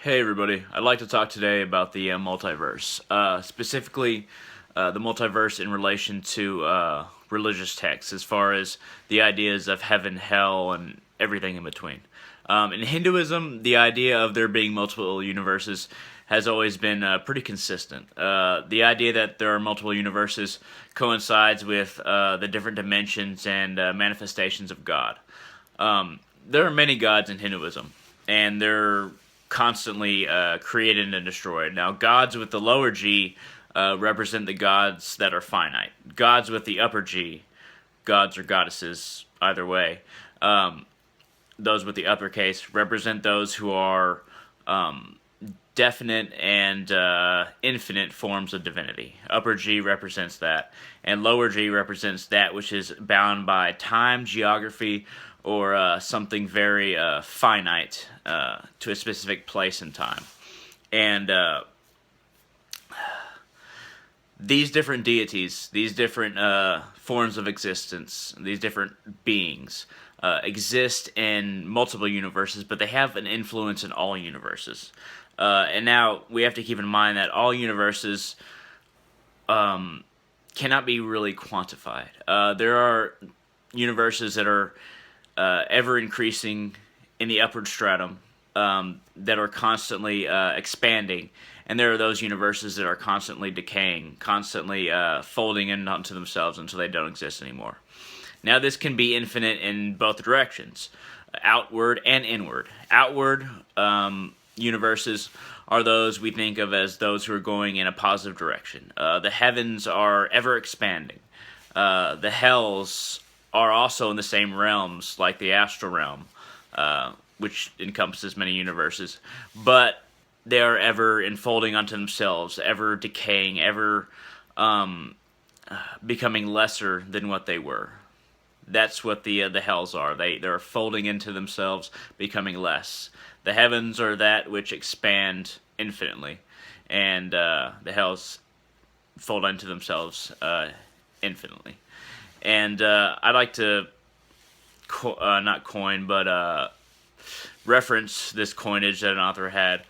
Hey everybody, I'd like to talk today about the multiverse, specifically the multiverse in relation to religious texts, as far as the ideas of heaven, hell, and everything in between. In Hinduism, the idea of there being multiple universes has always been pretty consistent. The idea that there are multiple universes coincides with the different dimensions and manifestations of God. There are many gods in Hinduism, and they're constantly created and destroyed. Now, gods with the lower G represent the gods that are finite. Gods with the upper G, gods or goddesses, either way, those with the uppercase represent those who are definite and infinite forms of divinity. Upper G represents that, and lower G represents that which is bound by time, geography, or something very finite to a specific place and time. And these different deities, these different forms of existence, these different beings exist in multiple universes, but they have an influence in all universes. And now we have to keep in mind that all universes cannot be really quantified. There are universes that are ever increasing in the upward stratum, that are constantly expanding, and there are those universes that are constantly decaying, constantly folding in onto themselves until they don't exist anymore. Now, this can be infinite in both directions, outward and inward. Outward universes are those we think of as those who are going in a positive direction. The heavens are ever expanding. The hells are also in the same realms, like the astral realm, which encompasses many universes, but they are ever enfolding onto themselves, ever decaying, ever becoming lesser than what they were. That's what the hells are. They're folding into themselves, becoming less. The heavens are that which expand infinitely, and the hells fold into themselves infinitely. And I'd like to not coin, but reference this coinage that an author had,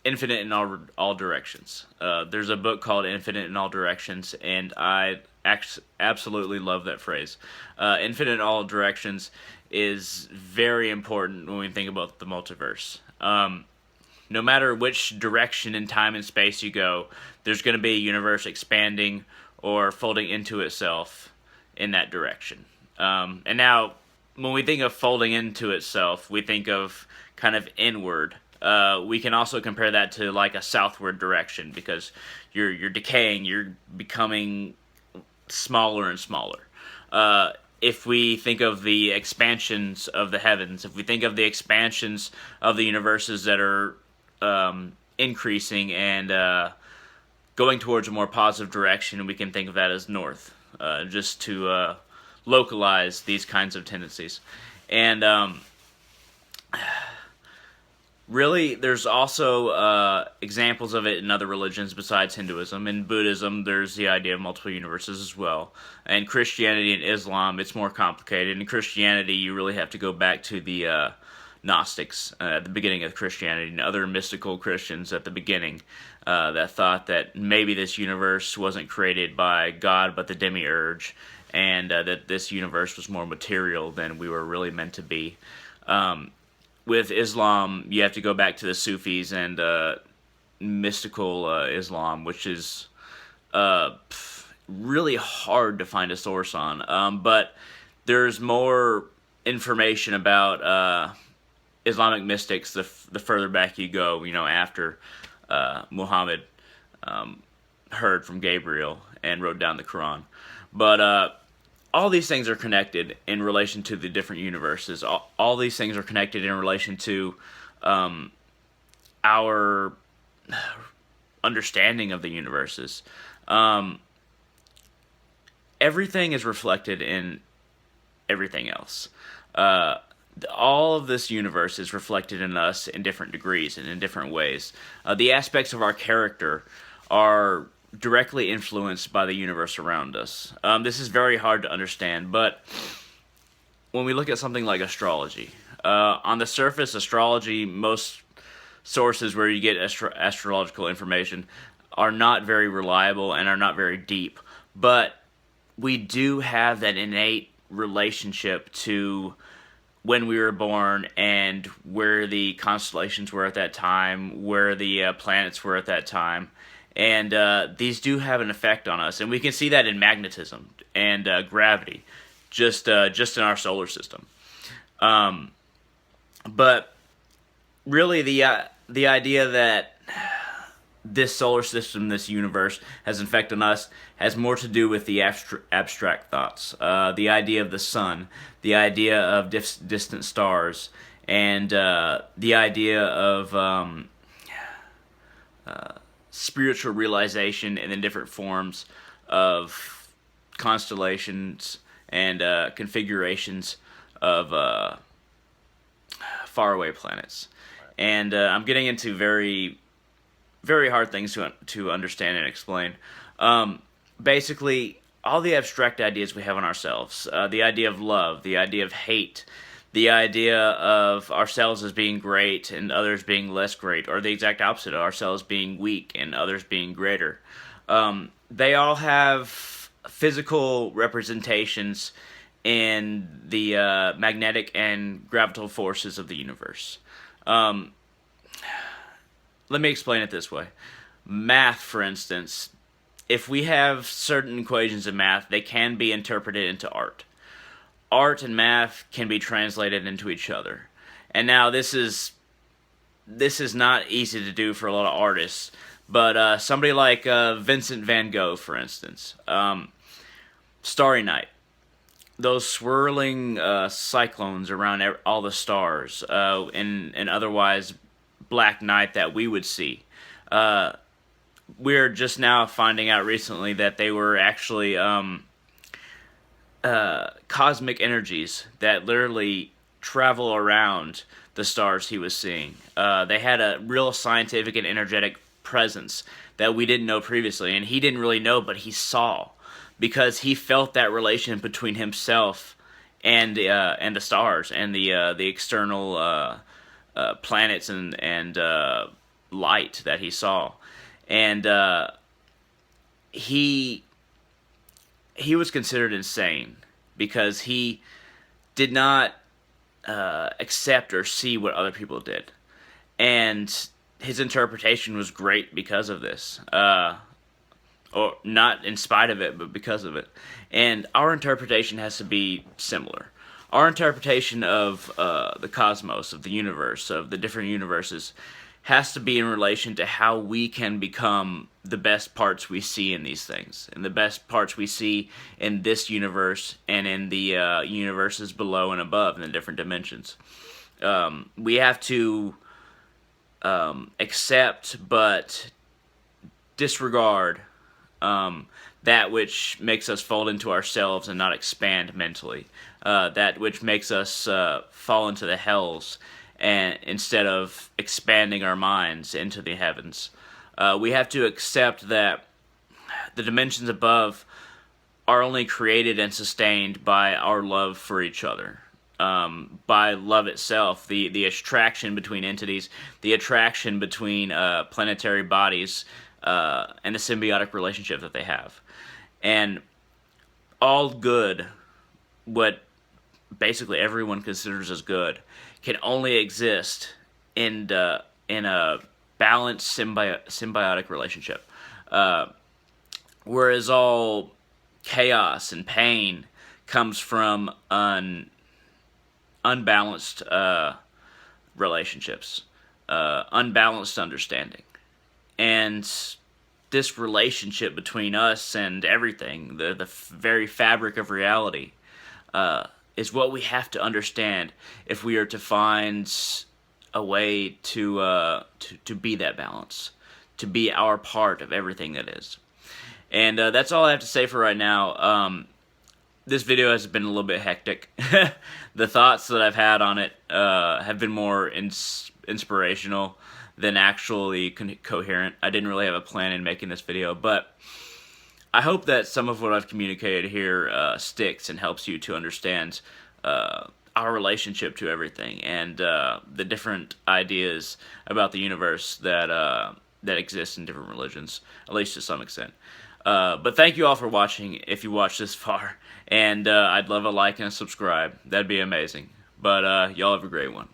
infinite in all directions. There's a book called Infinite in All Directions, and I absolutely love that phrase. Infinite in all directions is very important when we think about the multiverse. No matter which direction in time and space you go, there's going to be a universe expanding or folding into itself in that direction. And now, when we think of folding into itself, we think of kind of inward. We can also compare that to like a southward direction, because you're decaying, you're becoming smaller and smaller. If we think of the expansions of the heavens, if we think of the expansions of the universes that are increasing and going towards a more positive direction, we can think of that as north, just to localize these kinds of tendencies. And really, there's also examples of it in other religions besides Hinduism. In Buddhism, there's the idea of multiple universes as well. In Christianity and Islam, it's more complicated. In Christianity, you really have to go back to the Gnostics at the beginning of Christianity, and other mystical Christians at the beginning, that thought that maybe this universe wasn't created by God but the demiurge, and that this universe was more material than we were really meant to be. With Islam, you have to go back to the Sufis and mystical Islam, which is really hard to find a source on. But there's more information about Islamic mystics the further back you go, after Muhammad heard from Gabriel and wrote down the Quran. But all these things are connected in relation to the different universes. All these things are connected in relation to our understanding of the universes. Everything is reflected in everything else. All of this universe is reflected in us in different degrees and in different ways. The aspects of our character are directly influenced by the universe around us. This is very hard to understand, but when we look at something like astrology, on the surface, astrology most sources where you get astrological information are not very reliable and are not very deep. But we do have that innate relationship to when we were born and where the constellations were at that time, where the planets were at that time. And these do have an effect on us. And we can see that in magnetism and gravity, just in our solar system. But really, the idea that this solar system, this universe, has an effect on us has more to do with the abstract thoughts. The idea of the sun, the idea of distant stars, and the idea of spiritual realization in the different forms of constellations and configurations of faraway planets. And I'm getting into very, very hard things to understand and explain. Basically, all the abstract ideas we have on ourselves, the idea of love, the idea of hate, the idea of ourselves as being great and others being less great, or the exact opposite, of ourselves being weak and others being greater. They all have physical representations in the magnetic and gravitational forces of the universe. Let me explain it this way. Math, for instance, if we have certain equations in math, they can be interpreted into art. Art and math can be translated into each other. And now this is not easy to do for a lot of artists, but somebody like Vincent van Gogh, for instance, Starry Night, those swirling cyclones around all the stars, and otherwise black night that we would see. We're just now finding out recently that they were actually cosmic energies that literally travel around the stars he was seeing. They had a real scientific and energetic presence that we didn't know previously, and he didn't really know, but he saw, because he felt that relation between himself and the stars and the external planets and light that he saw. And he was considered insane because he did not accept or see what other people did. And his interpretation was great because of this. Or not in spite of it, but because of it. And our interpretation has to be similar. Our interpretation of the cosmos, of the universe, of the different universes, has to be in relation to how we can become the best parts we see in these things, and the best parts we see in this universe and in the universes below and above in the different dimensions. We have to accept but disregard that which makes us fall into ourselves and not expand mentally, that which makes us fall into the hells, and instead of expanding our minds into the heavens. We have to accept that the dimensions above are only created and sustained by our love for each other, by love itself, the attraction between entities, the attraction between planetary bodies, and the symbiotic relationship that they have. And all good, what basically everyone considers as good, can only exist in a balanced symbiotic relationship. Whereas all chaos and pain comes from unbalanced relationships, unbalanced understanding. And this relationship between us and everything, the very fabric of reality, is what we have to understand if we are to find a way to be that balance, to be our part of everything that is. And that's all I have to say for right now. This video has been a little bit hectic. The thoughts that I've had on it have been more inspirational than actually coherent. I didn't really have a plan in making this video, but I hope that some of what I've communicated here sticks and helps you to understand our relationship to everything, and the different ideas about the universe that exist in different religions, at least to some extent. But thank you all for watching, if you watched this far, and I'd love a like and a subscribe. That'd be amazing. But y'all have a great one.